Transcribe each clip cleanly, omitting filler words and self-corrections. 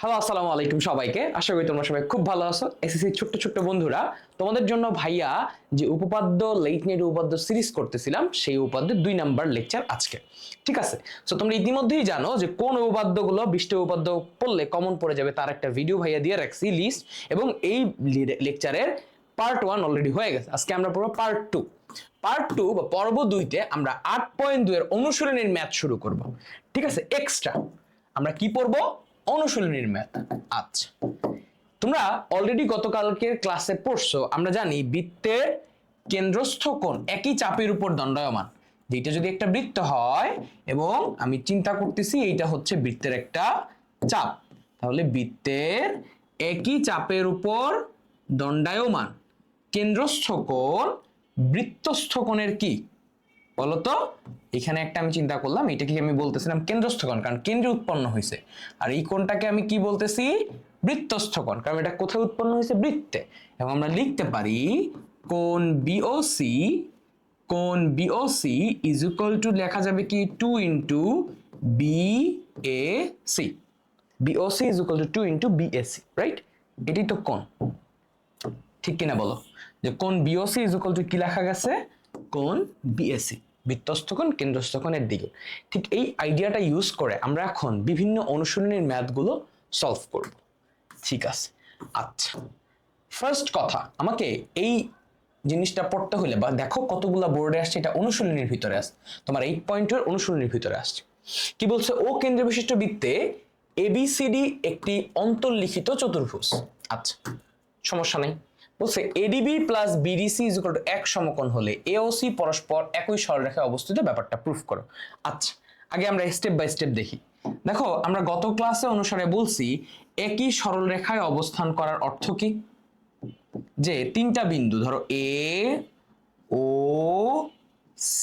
Hello, আসসালামু আলাইকুম সবাইকে। আশা করি তোমরা সবাই খুব ভালো আছো। এসএসসি ছোট্ট ছোট্ট বন্ধুরা, তোমাদের জন্য ভাইয়া যে উপপাদ্য লেট নেট উপপাদ্য সিরিজ করতেছিলাম সেই উপপাদ্যের 2 নাম্বার লেকচার আজকে। ঠিক আছে, সো তোমরা ইতিমধ্যেই জানো যে কোন উপপাদ্যগুলো 20টা উপপাদ্য পড়লে কমন পড়ে যাবে তার একটা ভিডিও ভাইয়া দিয়ে রাখছি লিস্ট, এবং এই লেকচারের পার্ট 1 অলরেডি হয়ে গেছে। আজকে আমরা পড়বো পার্ট 2। পার্ট 2 বা পর্ব 2-তে আমরা 8.2 এর অনুশীলনীর ম্যাথ শুরু করব। ঠিক আছে, এক্সট্রা আমরা কি পড়বো? অনুশীলনীর ম্যাথ। আচ্ছা, তোমরা অলরেডি গতকালকের ক্লাসে পড়ছো, আমরা জানি বৃত্তের কেন্দ্রস্থ কোণ একই চাপের উপর দণ্ডায়মান। যেটা যদি একটা বৃত্ত হয় এবং আমি চিন্তা করতেছি এইটা হচ্ছে বৃত্তের একটা চাপ, তাহলে বৃত্তের একই চাপের উপর দণ্ডায়মান কেন্দ্রস্থ কোণ বৃত্তস্থ কোণের কি বলতো? এখানে একটা আমি চিন্তা করলাম, এটাকে আমি বলতেছিলাম কেন্দ্রস্থ কোণ, কারণ কেন্দ্রে উৎপন্ন হয়েছে। আর এই কোণটাকে আমি কি বলতেছি? বৃত্তস্থ কোণ, কারণ এটা কোথায় উৎপন্ন হয়েছে? বৃত্তে। এবং আমরা লিখতে পারি কোণ বিওসি, কোণ বিওসি ইজ ইকুয়াল টু লেখা যাবে কি 2 into BAC. BOC is equal to 2 into BAC, right? এটাই তো কোণ, ঠিক কিনা বলো? যে কোণ বিওসি ইজ ইকুয়াল টু কি লেখা গেছে? কোণ বিএসি, বৃত্তস্থ কোণ কেন্দ্রস্থ কোণের দিকে। ঠিক এই আইডিয়াটা ইউজ করে আমরা এখন বিভিন্ন অনুশীলনীর ম্যাথগুলো সলভ করব। ঠিক আছে, আচ্ছা, ফার্স্ট কথা, আমাকে এই জিনিসটা পড়তে হলে বা দেখো কতগুলা বোর্ডে আসছে, এটা অনুশীলনীর ভিতরে আসছে, তোমার 8 পয়েন্টের অনুশীলনীর ভিতরে আসছে। কি বলছে? ও কেন্দ্র বিশিষ্ট বৃত্তে এবিসিডি একটি অন্তর্লিখিত চতুর্ভুজ। আচ্ছা, সমস্যা নেই। বলছে ADB plus BDC is equal two এক সমকোণ হলে এওসি পরস্পর একই সরলরেখায় অবস্থিত, ব্যাপারটা প্রুফ করো। আচ্ছা, আগে আমরা স্টেপ বাই স্টেপ দেখি। দেখো, আমরা গত ক্লাসে অনুসারে বলছি একই সরলরেখায় অবস্থান করার অর্থ কি? যে তিনটা বিন্দু ধরো এ ও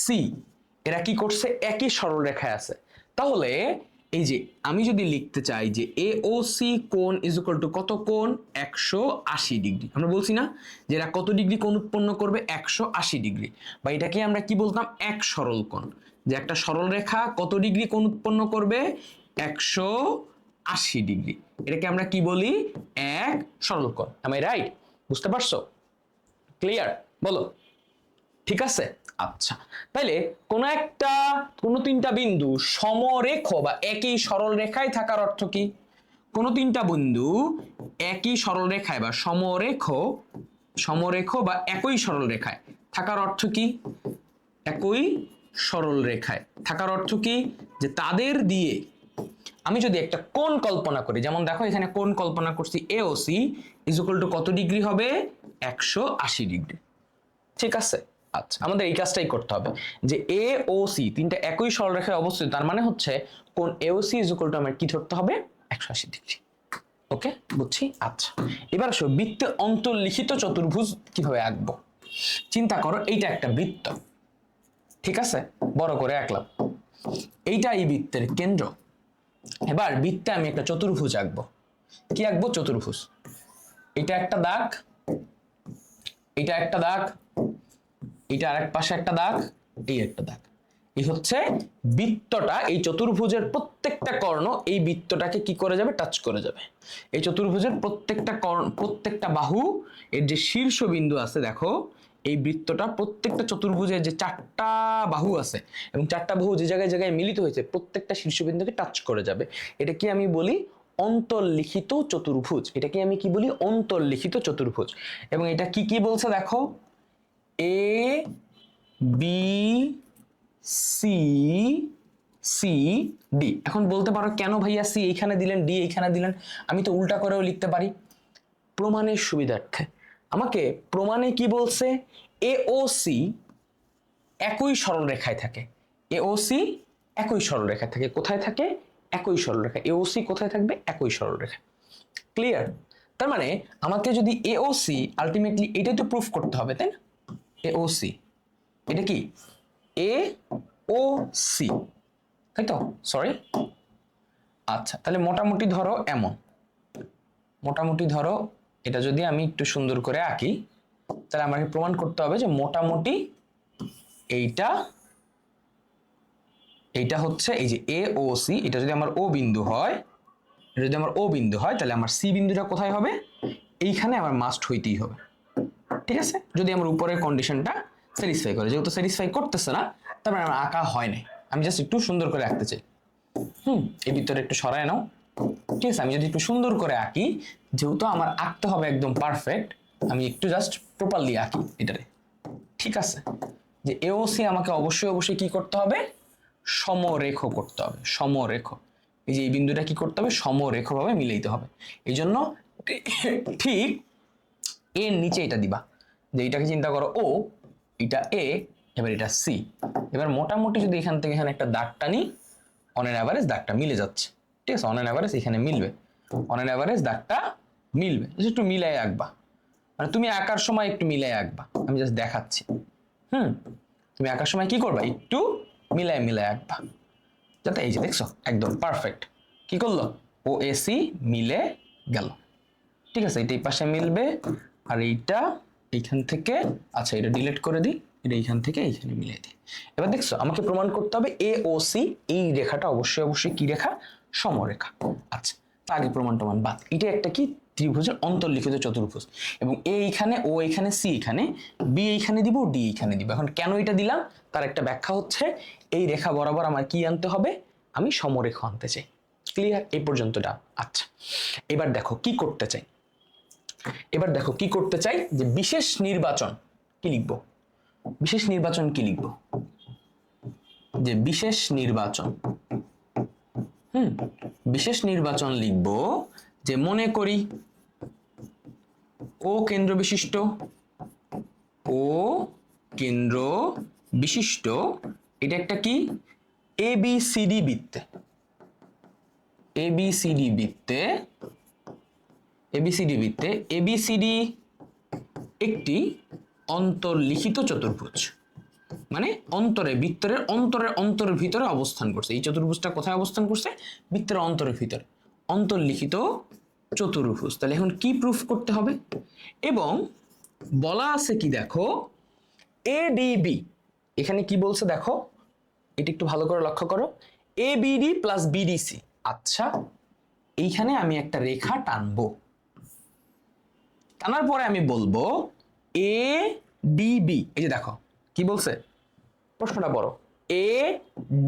সি, এরা কি করছে? একই সরলরেখায় আছে। তাহলে এই যে আমি যদি লিখতে চাই যে এ ও সি কোণ ইজ ইকুয়াল টু কত কোণ? 180 ডিগ্রি। আমরা বলছি না যে এরা কত ডিগ্রি কোণ উৎপন্ন করবে? 180 ডিগ্রি। বা এটাকে আমরা কি বলতাম? এক সরল কোণ। যে একটা সরল রেখা কত ডিগ্রি কোণ উৎপন্ন করবে? 180 ডিগ্রি। এটাকে আমরা কি বলি? এক সরল কোণ। Am I right? বুঝতে পারছো? ক্লিয়ার? বলো। ঠিক আছে, আচ্ছা, তাইলে কোন তিনটা বিন্দু সমরেখ বা একই সরল রেখায় থাকার অর্থ কি? কোন তিনটা বিন্দু একই সরল রেখায় বা সমরেখ বা একই সরল রেখায় থাকার অর্থ কি? একই সরল রেখায় থাকার অর্থ কি? যে তাদের দিয়ে আমি যদি একটা কোণ কল্পনা করি, যেমন দেখো এখানে কোণ কল্পনা করছি এওসি ইজ ইকুয়াল টু কত ডিগ্রি হবে? 180 ডিগ্রি। ঠিক আছে, আচ্ছা, আমাদের এই কাজটাই করতে হবে যে এ ও সি তিনটা একই সরলরেখায় অবস্থিত, তার মানে হচ্ছে কোণ এওসি ইজ ইকুয়াল টু আমার কি ধরতে হবে? 180 ডিগ্রি। ওকে, বুঝছি। আচ্ছা, এবার আসো বৃত্তে অন্তর্লিখিত চতুর্ভুজ কিভাবে আঁকবো। চিন্তা করো, এইটা একটা বৃত্ত, ঠিক আছে, বড় করে আঁকলাম। এইটা এই বৃত্তের কেন্দ্র। এবার বৃত্তে আমি একটা চতুর্ভুজ আঁকবো। কি আঁকবো? চতুর্ভুজ। এটা একটা দাগ, এটা একটা দাগ, এটা আরেক পাশে একটা দাগ, এই একটা দাগ। এই হচ্ছে বৃত্তটা। এই চতুর্ভুজের প্রত্যেকটা কর্ণ এই বৃত্তটাকে কি করে যাবে? টাচ করে যাবে। এই চতুর্ভুজের প্রত্যেকটা কর্ণ, প্রত্যেকটা বাহু, এর যে শীর্ষবিন্দু আছে, দেখো এই বৃত্তটা প্রত্যেকটা চতুর্ভুজের যে 4টা বাহু আছে এবং 4টা বাহু যে জায়গায় জায়গায় মিলিত হয়েছে, প্রত্যেকটা শীর্ষবিন্দুকে টাচ করে যাবে। এটা কি আমি বলি? অন্তর্লিখিত চতুর্ভুজ। এটাকে আমি কি বলি? অন্তর্লিখিত চতুর্ভুজ। এবং এটা কি কি বলছে দেখো, A B C C D. এখন বলতে পারো কেন ভাইয়া সি এইখানে দিলেন, ডি এইখানে দিলেন? আমি তো উল্টা করেও লিখতে পারি প্রমাণের সুবিধার্থে। আমাকে প্রমাণে কি বলছে? এ ও সি একই সরলরেখায় থাকে। এ ও সি একই সরলরেখায় থাকে। কোথায় থাকে? একই সরলরেখা। এ ও সি কোথায় থাকবে? একই সরলরেখা। ক্লিয়ার? তার মানে আমাকে যদি এ ও সি, আলটিমেটলি এটাই তো প্রুফ করতে হবে, তাই না? এ ও সি, এটা কি? এ ও সি, তাই তো? সরি, আচ্ছা, তাহলে মোটামুটি ধরো এমন, মোটামুটি ধরো এটা যদি আমি একটু সুন্দর করে আঁকি, তাহলে আমাকে প্রমাণ করতে হবে যে মোটামুটি এইটা, এইটা হচ্ছে এই যে এ ও সি, এটা যদি আমার ও বিন্দু হয়, এটা যদি আমার ও বিন্দু হয় তাহলে আমার সি বিন্দুটা কোথায় হবে, এইখানে আমার মাস্ট হইতেই হবে। ঠিক আছে, যদি আমার উপরের কন্ডিশনটা স্যাটিসফাই করে, যেহেতু স্যাটিসফাই করতেছে না তারপরে আমার আঁকা হয় না, আমি জাস্ট একটু সুন্দর করে আঁকতে চাই। এই ভিতরে একটু সরায় নাও। ঠিক আছে, আমি যদি একটু সুন্দর করে আঁকি, যেহেতু আমার আঁকতে হবে একদম পারফেক্ট, আমি একটু জাস্ট প্রপারলি আঁকি এটারে। ঠিক আছে, যে এওসি আমাকে অবশ্যই অবশ্যই কি করতে হবে, সমরেখ করতে হবে, সমরেখ। এই যে এই বিন্দুটা কি করতে হবে, সমরেখ ভাবে মিলাইতে হবে। এই জন্য ঠিক এর নিচে এটা দিবা, যে এটাকে চিন্তা করো ও, এটা এ, এবার এটা সি। এবার মোটামুটি যদি এখান থেকে এখানে একটা দাগ টানি, অন এন অ্যাভারেজ দাগটা মিলে যাচ্ছে। ঠিক আছে, অন এন অ্যাভারেজ এখানে মিলবে, অন এন অ্যাভারেজ দাগটা মিলবে। একটু মিলাই আঁকবা, মানে তুমি আঁকার সময় একটু মিলাই আঁকবা, আমি জাস্ট দেখাচ্ছি। তুমি আঁকার সময় কি করবা, একটু মিলাই মিলাই আঁকবা, যাতে এই যে দেখছো একদম পারফেক্ট কি করলো, ও এসি মিলে গেল। ঠিক আছে, এটা এই পাশে মিলবে, আর এইটা এইখান থেকে, আচ্ছা এটা ডিলিট করে দিই, এটা এইখান থেকে এইখানে মিলিয়ে দিই। এবার দেখছো আমাকে প্রমাণ করতে হবে এ ও সি এই রেখাটা অবশ্যই অবশ্যই কি রেখা, সমরেখা। আচ্ছা, তা আগে প্রমাণ টমান বাদ। এটা একটা কি, ত্রিভুজের অন্তর্লিখিত চতুর্ভুজ, এবং এ এইখানে, ও এইখানে, সি এইখানে, বি এইখানে দিব, ডি এইখানে দিব। এখন কেন এটা দিলাম তার একটা ব্যাখ্যা হচ্ছে, এই রেখা বরাবর আমার কি আনতে হবে, আমি সমরেখা আনতে চাই। ক্লিয়ার এই পর্যন্তটা? আচ্ছা, এবার দেখো কি করতে চাই, এবার দেখো কি করতে চাই, যে বিশেষ নির্বাচন কি লিখবো, বিশেষ নির্বাচন কি লিখবো, যে বিশেষ নির্বাচন, বিশেষ নির্বাচন লিখবো, যে মনে করি ও কেন্দ্র বিশিষ্ট, ও কেন্দ্র বিশিষ্ট এটা একটা কি এবিসিডি বৃত্তে, এবিসিডি বৃত্তে, এবিসিডি বৃত্তে, এবিসিডি একটি অন্তর্লিখিত চতুর্ভুজ, মানে অন্তরে, বৃত্তের অন্তরের অন্তরের ভিতরে অবস্থান করছে। এই চতুর্ভুজটা কোথায় অবস্থান করছে, বৃত্তের অন্তরের ভিতরে, অন্তর্লিখিত চতুর্ভুজ। তাহলে এখন কি প্রুফ করতে হবে, এবং বলা আছে কি দেখো, এডিবি, এখানে কি বলছে দেখো, এটা একটু ভালো করে লক্ষ্য করো, এবিডি প্লাস বিডিসি। আচ্ছা, এইখানে আমি একটা রেখা টানবো, টানার পরে আমি বলবো এ ডিবি, এই যে দেখো কি বলছে, প্রশ্নটা বড়, এ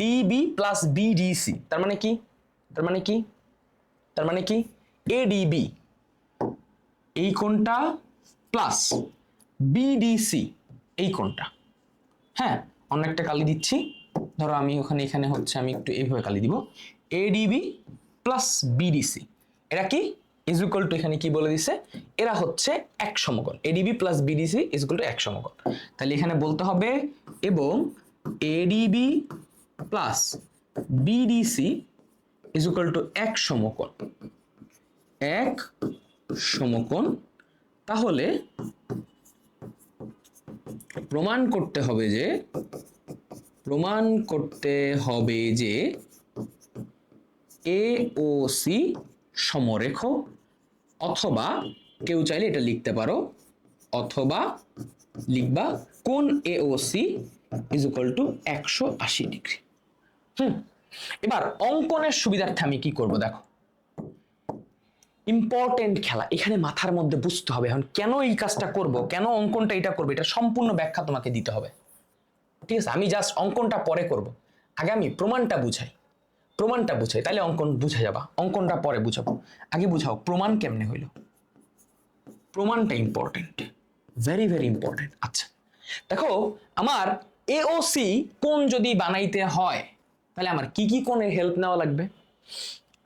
ডিবি প্লাস বিডিসি, তার মানে কি, তার মানে কি, তার মানে কি, এ ডিবি এই কোণটা প্লাস বিডিসি এই কোণটা। হ্যাঁ, অন্য একটা কালি দিচ্ছি, ধরো আমি ওখানে, এখানে হচ্ছে আমি একটু এইভাবে কালি দিব, এডিবি প্লাস বিডিসি, এরা কি ইজ ইকুয়াল টু, এখানে কি বলে দিছে, এরা হচ্ছে এক সমকোণ, ADB plus BDC is equal two এক সমকোণ। তাহলে এখানে বলতে হবে এবং ADB plus BDC is equal two এক সমকোণ, এক সমকোণ। তাহলে প্রমাণ করতে হবে যে, প্রমাণ করতে হবে যে এ ও সি সমরেখ, অথবা কেউ চাইলে এটা লিখতে পারো, অথবা লিখবা কোণ A O C is equal to 180 degree. এবার অঙ্কনের সুবিধার্থে আমি কি করব দেখো, ইম্পর্টেন্ট খেলা, এখানে মাথার মধ্যে বুঝতে হবে এখন কেন এই কাজটা করব, কেন অঙ্কনটা এটা করবো, এটা সম্পূর্ণ ব্যাখ্যা তোমাকে দিতে হবে। ঠিক আছে, আমি জাস্ট অঙ্কনটা পরে করব, আগে আমি প্রমাণটা বুঝাই, প্রমাণটা বুঝাই, তাহলে অঙ্কন বুঝে যাবা, অঙ্কনটা পরে বুঝাবো, আগে বুঝাও প্রমাণ কেমনে হইলো, প্রমাণটা ইম্পর্টেন্ট, ভেরি ভেরি ইম্পর্টেন্ট। আচ্ছা দেখো, আমার এ ও সি কোণ যদি বানাইতে হয় তাহলে আমার কি কি কোণের হেল্প নেওয়া লাগবে,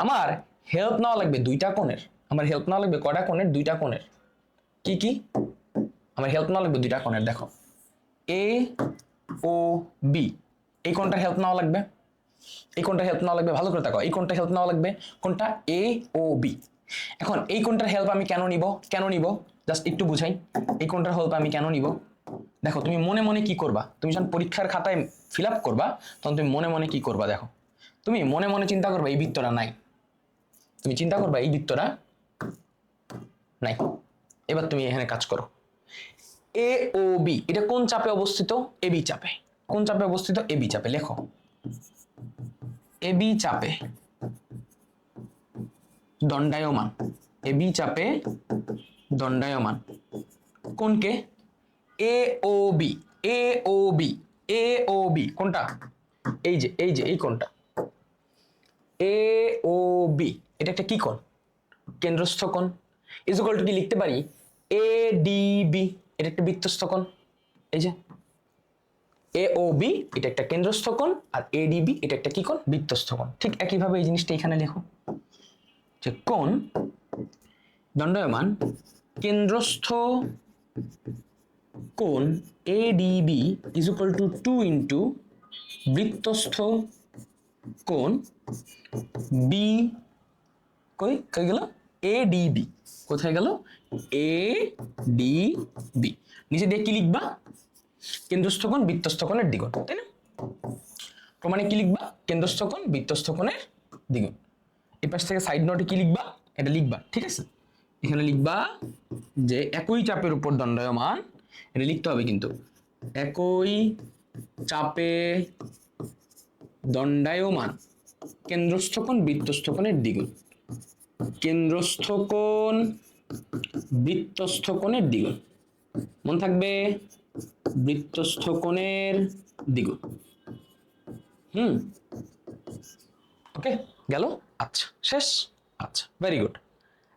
আমার হেল্প নেওয়া লাগবে দুইটা কোণের, আমার হেল্প নেওয়া লাগবে কয়টা কোণের, দুইটা কোণের। কি কি, আমার হেল্প নেওয়া লাগবে দুইটা কোণের, দেখো এ ও বি, এই কোণটার হেল্প নেওয়া লাগবে, এই কোণটার হেল্প নেওয়া লাগবে, ভালো করে দেখো, এই কোণটার হেল্প নেওয়া লাগবে, কোনটা এ ও বি। এখন এই কোণটার হেল্প আমি কেন নিব, কেন নিব জাস্ট একটু বুঝাই, এই কোণটার হেল্প আমি কেন নিব, দেখো তুমি মনে মনে কি করবা, তুমি যখন পরীক্ষার খাতায় ফিল আপ করবা তখন তুমি মনে মনে কি করবা, দেখো তুমি মনে মনে চিন্তা করবা এই বৃত্তটা নাই, তুমি চিন্তা করবা এই বৃত্তটা নাই। এবার তুমি এখানে কাজ করো, এ ও বি এটা কোন চাপে অবস্থিত, এ বি চাপে, কোন চাপে অবস্থিত, এ বি চাপে, লেখো এ বি চাপে, দণ্ডায়মান, এ বি চাপে দণ্ডায়মান কোনকে? এ ও বি, এ ও বি, এ ও বি কোনটা? এই যে এই কোনটা এ ও বি, এটা একটা কি কোণ? কেন্দ্রস্থ কোণ। ইজ ইকুয়াল টু কি লিখতে পারি? এ ডি বি, এটা একটা বৃত্তস্থ কোণ। এই যে এ ও বি এটা একটা কেন্দ্রস্থ কোণ, আর এডিবি এটা একটা কি কোণ? বৃত্তস্থ কোণ। ঠিক একইভাবে এই জিনিসটা এখানে লেখো যে কোণ দণ্ডায়মান কেন্দ্রস্থ কোণ ADB is equal to 2 into বৃত্তস্থ কোণ বি, কই গেল? এডিবি, কোথায় গেল? এডিবি। নিচে দিয়ে কি লিখবা? কেন্দ্রস্থ কোণ বৃত্তস্থ কোণের দ্বিগুণ, তাই না? প্রমাণে কি লিখবা? কেন্দ্রস্থ কোণ বৃত্তস্থ কোণের দ্বিগুণ। এই পাশ থেকে সাইড নোটে কি লিখবা? এটা লিখবা, ঠিক আছে? এখানে লিখবা যে একই চাপের উপর দণ্ডায়মান, এটা লিখতে হবে কিন্তু, একই চাপে দণ্ডায়মান কেন্দ্রস্থ কোণ বৃত্তস্থ কোণের দ্বিগুণ, কেন্দ্রস্থ কোণ বৃত্তস্থ কোণের দ্বিগুণ, মনে থাকবে বৃত্তস্থ কোণের দ্বিগুণ। ওকে গেল? আচ্ছা শেষ। আচ্ছা ভেরি গুড।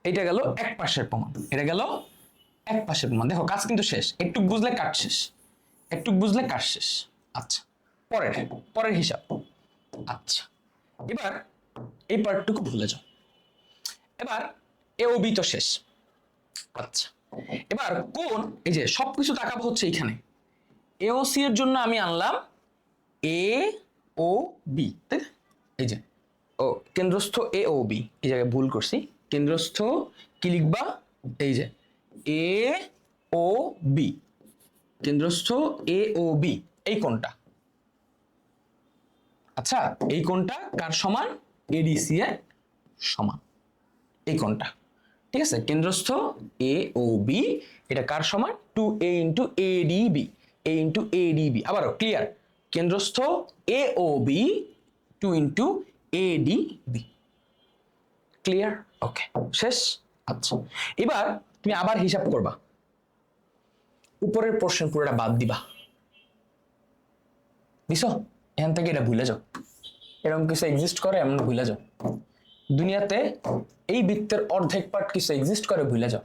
এটা গেল এক পাশের প্রমাণ, এটা গেল এক পাশের প্রমাণ। দেখো কাজ কিন্তু শেষ, একটু বুঝলে কাজ শেষ, একটু বুঝলে কাজ শেষ। আচ্ছা পরের হিসাব। আচ্ছা এবার এই পার্টটুকু ভুলে যাও। এবার এ ও বি তো শেষ। আচ্ছা এবার কোন, এই যে সবকিছু তাকাবো হচ্ছে এখানে, এ ও সি এর জন্য আমি আনলাম এ ও বি, তাই না? এই যে ও কেন্দ্রস্থ এ ও বি, এই জায়গায় ভুল করছি, কেন্দ্রস্থ কি লিখবা? এই যে এ ও বি, কেন্দ্রস্থ এ ও বি, এই কোণটা। আচ্ছা এই কোণটা কার সমান? এডিসি এর সমান, এই কোণটা, ঠিক আছে? কেন্দ্রস্থ এ ও বি এটা কার সমান? 2a ইন্টু এডিবি, এ ইন্টু এডিবি। আবারও ক্লিয়ার, কেন্দ্রস্থ এ ও বি 2 ইন্টু এডিবি। ক্লিয়ার? ওকে শেষ। আচ্ছা এবার তুমি আবার হিসাব করবা, উপরের পোর্শন পুরোটা বাদ দিবা, দিছো? এখান থেকে এটা ভুলে যাও, এরকম কিছু এক্সিস্ট করে এমন ভুলে যাও। দুনিয়াতে এই বৃত্তের অর্ধেক পার্ট কিছু এক্সিস্ট করে, ভুলে যাও।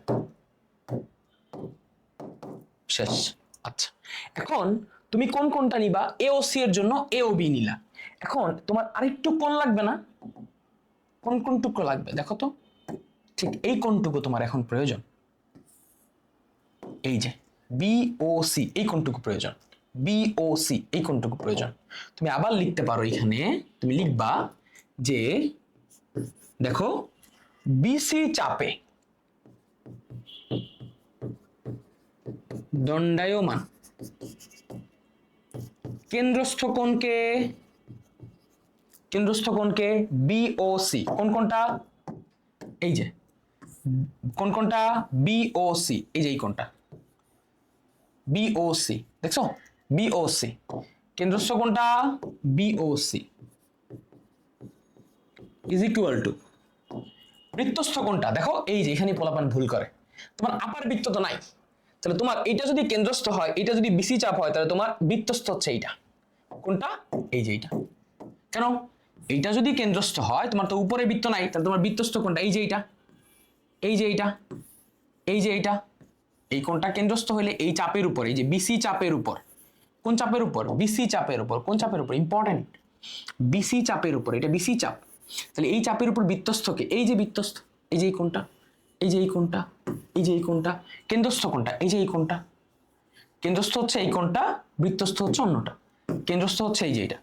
শেষ। আচ্ছা এখন তুমি কোন কোনটা নিবা? এ ও সি এর জন্য এ ও বি নিলা। এখন তোমার আরেকটু কোণ লাগবে না? কোন কোনটুকু লাগবে দেখো তো? ঠিক এই কোণটুকু তোমার এখন প্রয়োজন, এই যে বি ও সি, এই কোণটুকু প্রয়োজন, বি ও সি এই কোণটুকু প্রয়োজন। তুমি আবার লিখতে পারো, এখানে তুমি লিখবা যে দেখো বিসি চাপে দণ্ডায়মান কেন্দ্রস্থ কোণকে বিওসি, কোন কোনটা? এই যে কোন কোনটা? বিওসি, এই যে এই কোণটা বিওসি, দেখছো? বিওসি কেন্দ্রস্থ কোণটা বিওসি ইজ ইকুয়াল টু বৃত্তস্থ কোণটা। দেখো এই যে এখানে পোলাপান ভুল করে, তোমার আপার বৃত্ত তো নাই, তাহলে তোমার এইটা যদি কেন্দ্রস্থ হয়, এটা যদি বিসি চাপ হয়, তাহলে তোমার বৃত্তস্থ হচ্ছে এইটা। কোনটা? এই যে এইটা। কেন? এইটা যদি কেন্দ্রস্থ হয়, তোমার তো উপরে বৃত্ত নাই, তাহলে তোমার বৃত্তস্থ কোনটা? এই যে এইটা, এই যে এইটা, এই যে এইটা। এই কোনটা কেন্দ্রস্থ হলে এই চাপের উপর, এই যে বিসি চাপের উপর, কোন চাপের উপর? বিসি চাপের উপর। কোন চাপের উপর? ইম্পর্টেন্ট, বিসি চাপের উপর, এটা বিসি চাপ। তাহলে এই চাপের উপর বৃত্তস্থকে, এই যে বৃত্তস্থ, এই যে এই কোনটা, এই যে এই কোনটা, এই যে এই কোনটা। কেন্দ্রস্থ কোনটা? এই যে এই কোনটা। কেন্দ্রস্থ হচ্ছে এই কোনটা, বৃত্তস্থ হচ্ছে অন্যটা। কেন্দ্রস্থ হচ্ছে এই যে এটা,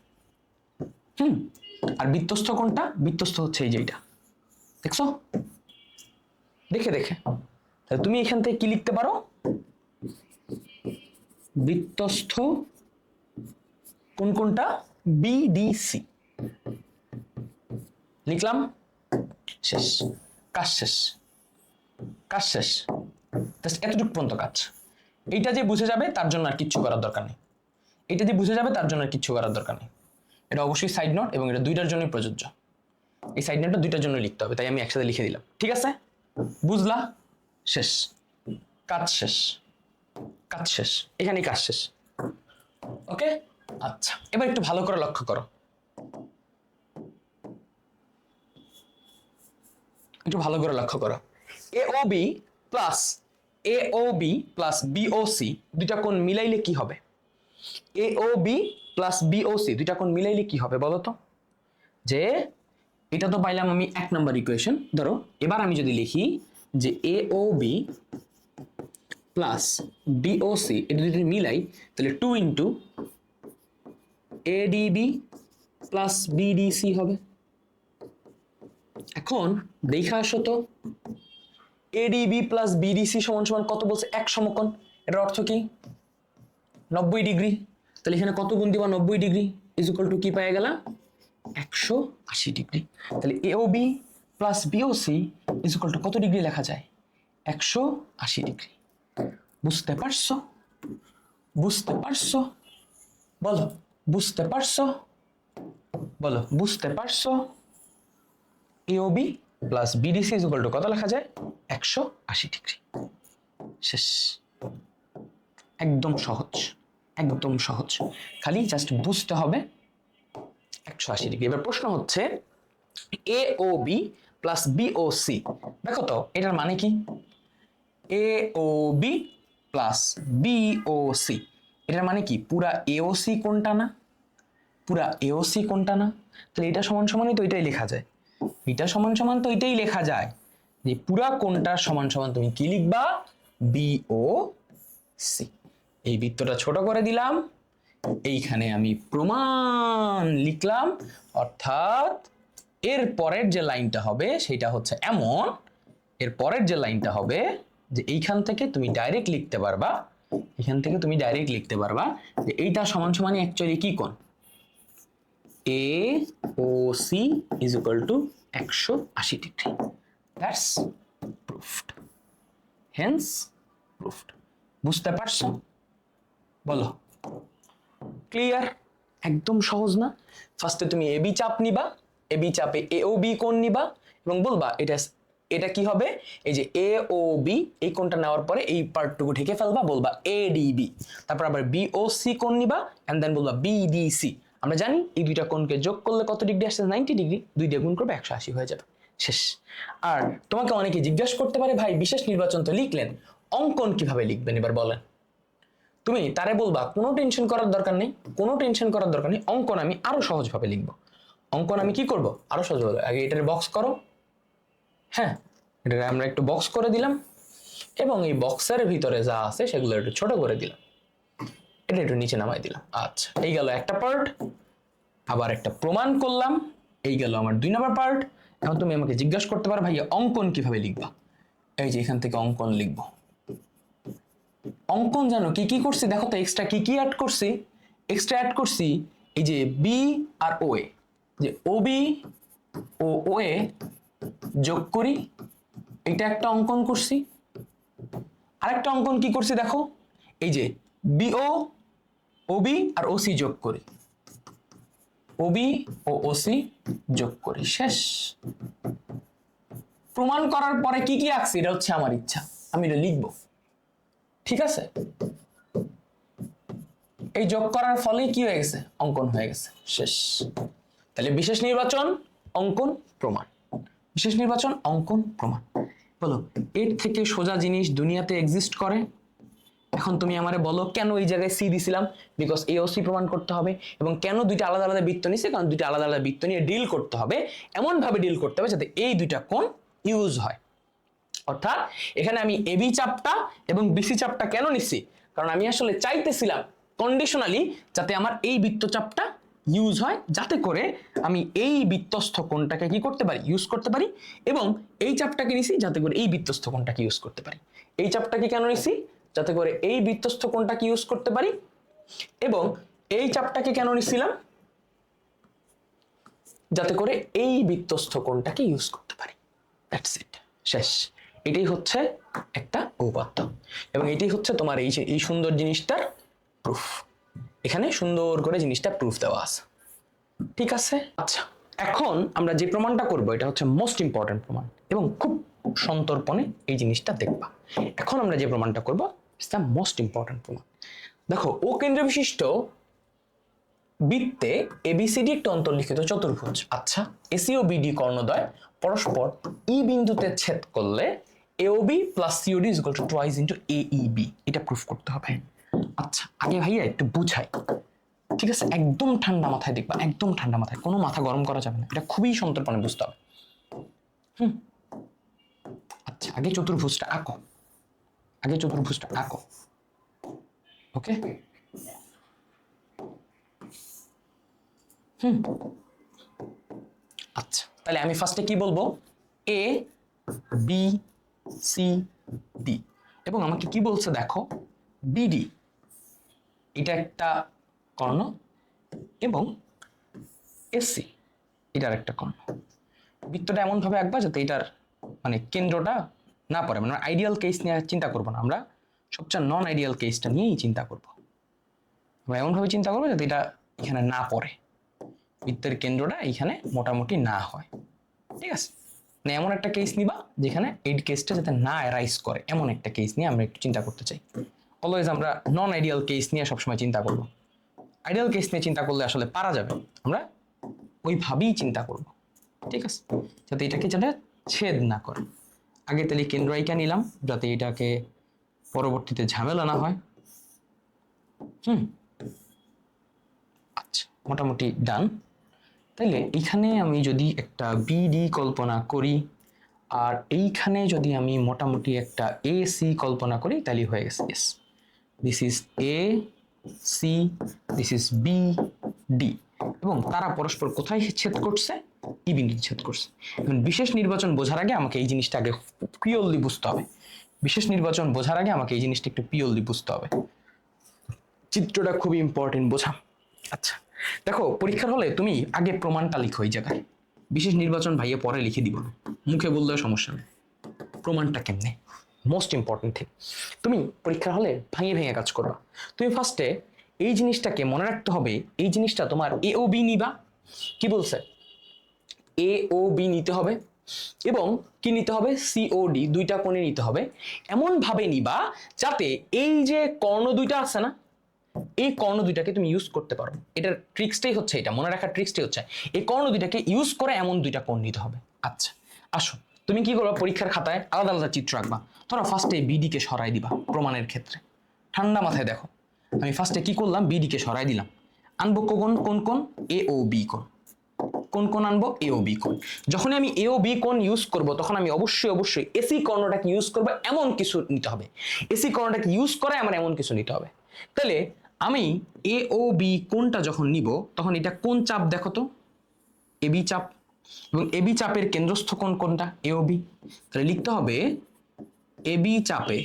আর বৃত্তস্থ কোনটা? বৃত্তস্থ হচ্ছে এই যে এটা। দেখছো? দেখে দেখে তাহলে তুমি এখান থেকে কি লিখতে পারো? বৃত্তস্থ কোন কোনটা? বিডিসি লিখলাম। শেষ, কাজ শেষ, কাজ শেষ। এতটুকু পর্যন্ত কাজ। এইটা যে বুঝে যাবে তার জন্য আর কিচ্ছু করার দরকার নেই, এটা যে বুঝে যাবে তার জন্য আর কিচ্ছু করার দরকার নেই। এটা অবশ্যই সাইড নোট এবং এটা দুইটার জন্যই প্রযোজ্য। এই সাইড নোটটা দুইটার জন্য লিখতে হবে, তাই আমি একসাথে লিখে দিলাম। ঠিক আছে, বুঝলা? শেষ, কাজ শেষ, কাজ শেষ, এখানেই কাজ শেষ। ওকে, আচ্ছা এবার একটু ভালো করে লক্ষ্য করো, একটু ভালো করে লক্ষ্য করো। AOB plus AOB plus BOC দুইটা কোণ মিলাইলে কি হবে? AOB প্লাস BOC দুইটা কোণ মিলাইলে কি হবে বলো তো? যে এটা তো পাইলাম আমি 1 নম্বর ইকুয়েশন। ধরো এবার আমি যদি লিখি যে AOB প্লাস BOC এটা যদি মিলাই তাহলে 2 ইন্টু ADB প্লাস BDC হবে। এখন দেখা আসো তো, ADB প্লাস BDC সমান সমান কত বলছে? 1 সমকোণ। এটার অর্থ কি? 90 ডিগ্রি। তাহলে এখানে কত গুণ দিবা? 90 ডিগ্রি ইজ ইকুয়াল টু কি পাওয়া গেল? 180 ডিগ্রি। তাহলে AOB plus BOC is equal two কত ডিগ্রি লেখা যায়? 180 ডিগ্রি। বুঝতে পারছো? বুঝতে পারছো? বলো বুঝতে পারছো? বলো বুঝতে পারছো? AOB plus BDC is equal two কত লেখা যায়? 180 ডিগ্রি। শেষ, একদম সহজ, একদম সহজ, খালি জাস্ট বুঝতে হবে 180 ডিগ্রি। এবার প্রশ্ন হচ্ছে AOB প্লাস BOC, দেখো তো এটার মানে কি? AOB প্লাস BOC এটার মানে কি? পুরা AOC কোনটা না? পুরা AOC কোনটা না? তাহলে এটা সমান সমানই তো এটাই লেখা যায়, এটা সমান সমান তো এটাই লেখা যায় যে পুরা কোনটা সমান সমান তুমি কি লিখবা? BOC। এই বৃত্তটা ছোট করে দিলাম, এইখানে আমি প্রমাণ লিখলাম, অর্থাৎ এর পরের যে লাইনটা হবে সেটা হচ্ছে এমন, এর পরের যে লাইনটা হবে যে এইখান থেকে তুমি ডাইরেক্ট লিখতে পারবা, এখান থেকে তুমি ডাইরেক্ট লিখতে পারবা যে এইটা সমান সমানই অ্যাকচুয়ালি কি কোণ? AOC is equal to 180 degree. That's proved. Hence proved. বুঝতে পারছো? বলো ক্লিয়ার? একদম সহজ না? ফার্স্টে তুমি AB চাপ নিবা, AB চাপে AOB কোণ নিবা এবং বলবা এটা কি হবে? এই যে AOB এই কোণটা নেওয়ার পরে এই পার্টটুকু ঢেকে ফেলবা, বলবা ADB, তারপর আবার BOC কোণ নিবা এন্ড দেন বলবা BDC। আমরা জানি এই দুইটা কোণকে যোগ করলে কত ডিগ্রি আসছে? 90 ডিগ্রি। 2 দিয়ে গুণ করবে 180 হয়ে যাবে। শেষ। আর তোমাকে অনেকে জিজ্ঞাসা করতে পারে ভাই বিশেষ নির্বাচন তো লিখলেন, অঙ্কন কিভাবে লিখবেন এবার বলেন? তুমি তারে বলবা কোনো টেনশন করার দরকার নেই, কোনো টেনশন করার দরকার নেই, অঙ্কন আমি আরো সহজভাবে লিখবো। অঙ্কন আমি কি করব? আরো সহজভাবে। আগে এটার বক্স করো, হ্যাঁ এটা আমরা একটু বক্স করে দিলাম এবং এই বক্সের ভিতরে যা আছে সেগুলো একটু ছোট করে দিলাম, এটা একটু নিচে নামাই দিলাম। আচ্ছা এই গেল একটা পার্ট, আবার একটা প্রমাণ করলাম, এই গেল আমার 2 নম্বর পার্ট। এখন তুমি আমাকে জিজ্ঞাসা করতে পারো ভাইয়া অঙ্কন কিভাবে লিখবা? এই যে এখান থেকে অঙ্কন লিখবো। অঙ্কন জানো কি কি করছি? দেখো তো এক্সট্রা কি কি অ্যাড করছি। এক্সট্রা অ্যাড করছি এই যে বি আর ওএ, যে ওবি ও ওএ যোগ করি, এটা একটা অঙ্কন করছি। আরেকটা অঙ্কন কি করছি দেখো, এই যে বিও ওবি আর ওসি যোগ করি, ওবি ও ওসি যোগ করি। শেষ। প্রমাণ করার পরে কি কি আঁকছি এটা হচ্ছে আমার ইচ্ছা, আমি এটা লিখবো। ঠিক আছে, এই যোগ করার ফলে কি হয়ে গেছে? অঙ্কন হয়ে গেছে। শেষ। তাহলে বিশেষ নির্বাচন, অঙ্কন, প্রমাণ, বিশেষ নির্বাচন, অঙ্কন, প্রমাণ। বলো এর থেকে সোজা জিনিস দুনিয়াতে এক্সিস্ট করে? এখন তুমি আমারে বলো কেন এই জায়গায় সি দিছিলাম? বিকজ AOC প্রমাণ করতে হবে। এবং কেন দুইটা আলাদা আলাদা বৃত্ত নিছে? কারণ দুইটা আলাদা আলাদা বৃত্ত নিয়ে ডিল করতে হবে, এমন ভাবে ডিল করতে হবে যাতে এই দুইটা কোণ ইউজ হয়। অর্থাৎ এখানে আমি AB চাপটা এবং BC চাপটা কেন নিছি? কারণ আমি আসলে চাইতেছিলাম কন্ডিশনালি যাতে আমার এই বৃত্তচাপটা ইউজ হয়, যাতে করে আমি এই বৃত্তস্থ কোণটাকে কি করতে পারি? ইউজ করতে পারি। এবং এই চাপটাকে নিছি যাতে করে এই বৃত্তস্থ কোণটাকে ইউজ করতে পারি। এই চাপটাকে কেন নিছি? যাতে করে এই বৃত্তস্থ কোণটাকে ইউজ করতে পারি। এবং এই চাপটাকে কেন নিছিলাম? যাতে করে এই বৃত্তস্থ কোণটাকে ইউজ করতে পারি। That's it. শেষ। এটাই হচ্ছে একটা উপপাদ্য এবং এটাই হচ্ছে তোমার এই সুন্দর জিনিসটার প্রুফ। এখানে সুন্দর করে জিনিসটা প্রুফ দেওয়া আছে। ঠিক আছে? আচ্ছা এখন আমরা যে প্রমাণটা করব এটা হচ্ছে মোস্ট ইম্পর্টেন্ট প্রমাণ এবং খুব সন্তর্পণে এই জিনিসটা দেখবা। এখন আমরা যে প্রমাণটা করব ইটস দ্য মোস্ট ইম্পর্টেন্ট প্রমাণ। দেখো ও কেন্দ্র বিশিষ্ট বৃত্তে এবিসিডি একটা অন্তর্লিখিত চতুর্ভুজ। আচ্ছা, এসি ও বিডি কর্ণদ্বয় পরস্পর ই বিন্দুতে ছেদ করলে AOB plus COD is equal two twice into AB, এটা প্রুফ করতে হবে। আচ্ছা, আগে ভাইয়া একটু বুঝাই, ঠিক আছে? একদম ঠান্ডা মাথায় দেখবা, একদম ঠান্ডা মাথায়, কোনো মাথা গরম করা যাবে না, এটা খুবই সন্তর্পণে বুঝতে হবে। আচ্ছা, আগে চতুর্ভুজটা আঁকো, আগে চতুর্ভুজটা আঁকো। ওকে, আচ্ছা, তাহলে আমি ফার্স্টে কি বলবো? এ বি সি ডি, এবং আমাকে কি বলছে দেখো, বিডি এটা একটা কর্ণ এবং এসি এটার একটা কর্ণ। বৃত্তটা এমন ভাবে আঁকবা যাতে এটার মানে কেন্দ্রটা না পড়ে, মানে আইডিয়াল কেস নিয়ে চিন্তা করবো না আমরা, সবচেয়ে নন আইডিয়াল কেসটা নিয়েই চিন্তা করব। আমরা এমন ভাবে চিন্তা করবো যাতে এটা এখানে না পড়ে, বৃত্তের কেন্দ্রটা এখানে মোটামুটি না হয়, ঠিক আছে? মানে এমন একটা কেস নিবা যেখানে এই কেসটা যাতে না অ্যারাইজ করে, এমন একটা কেস নিয়ে আমরা একটু চিন্তা করতে চাই। অলওয়েজ আমরা নন আইডিয়াল কেস নিয়ে সবসময় চিন্তা করব। আইডিয়াল কেস নিয়ে চিন্তা করলে আসলে পারা যাবে, আমরা ওইভাবেই চিন্তা করব, ঠিক আছে? যাতে এটাকে যাতে ছেদ না করে। আগে তাহলে কেন্দ্র আইকা নিলাম যাতে এটাকে পরবর্তীতে ঝামেলা না হয়। আচ্ছা, মোটামুটি ডান। তাইলে এইখানে আমি যদি একটা বিডি কল্পনা করি আর এইখানে যদি আমি মোটামুটি একটা এ সি কল্পনা করি, তাহলে হয়ে গেছে এস। This is A C, this is B D, এবং তারা পরস্পর কোথায় ছেদ করছে? ই বিন্দুতে ছেদ করছে। এখন বিশেষ নির্বাচন বোঝার আগে আমাকে এই জিনিসটা আগে পিওরলি বুঝতে হবে। বিশেষ নির্বাচন বোঝার আগে আমাকে এই জিনিসটা একটু পিওরলি বুঝতে হবে। চিত্রটা খুবই ইম্পর্টেন্ট বোঝা। আচ্ছা, দেখো পরীক্ষার হলে তুমি আগে প্রমাণটা লিখো এই জায়গায়। বিশেষ নির্বাচন ভাইয়া পরে লিখে দিব, মুখে বললেও সমস্যা নেই। প্রমাণটা কেমনে মোস্ট ইম্পর্টেন্ট থিং। তুমি পরীক্ষার হলে ভেঙে ভেঙে কাজ করবা। তুমি ফার্স্টে এই জিনিসটাকে মনে রাখতে হবে, এই জিনিসটা তোমার এ ও বি নিবা। কি বলছে? এ ও বি নিতে হবে এবং কি নিতে হবে? সিওডি, দুইটা কোণে নিতে হবে। এমন ভাবে নিবা যাতে এই যে কর্ণ দুইটা আছে না, এই কর্ণ দুইটাকে তুমি ইউজ করতে পারো। এটার ট্রিক্সটাই হচ্ছে এটা, মনে রাখার ট্রিক্সটাই হচ্ছে এই কর্ণ দুইটাকে ইউজ করে এমন দুইটা কোণ নিতে হবে। আচ্ছা আসো, তুমি কি করবা? পরীক্ষার খাতায় আলাদা আলাদা চিত্র আঁকবা। ধরো ফার্স্টে বিডি কে সরাই দিবা প্রমাণের ক্ষেত্রে। ঠান্ডা মাথায় দেখো, আমি ফার্স্টে কি করলাম? বিডি কে সরাই দিলাম। আনবো কোণ, কোন কোণ? এ ও বি কোণ। কোন কোণ আনবো? এ ও বি কোণ। যখন আমি এ ও বি কোণ ইউজ করব তখন আমি অবশ্যই অবশ্যই এসি কর্ণটাকে ইউজ করবো, এমন কিছু নিতে হবে। এসি কর্ণটাকে ইউজ করে আমার এমন কিছু নিতে হবে। তাহলে আমি এ ও বি কোণটা যখন নিব তখন এটা কোন চাপ দেখো তো? এবি চাপ। এবং এবি চাপের কেন্দ্রস্থ কোণ কোনটা? এ ও বি। তাহলে লিখতে হবে এবি চাপে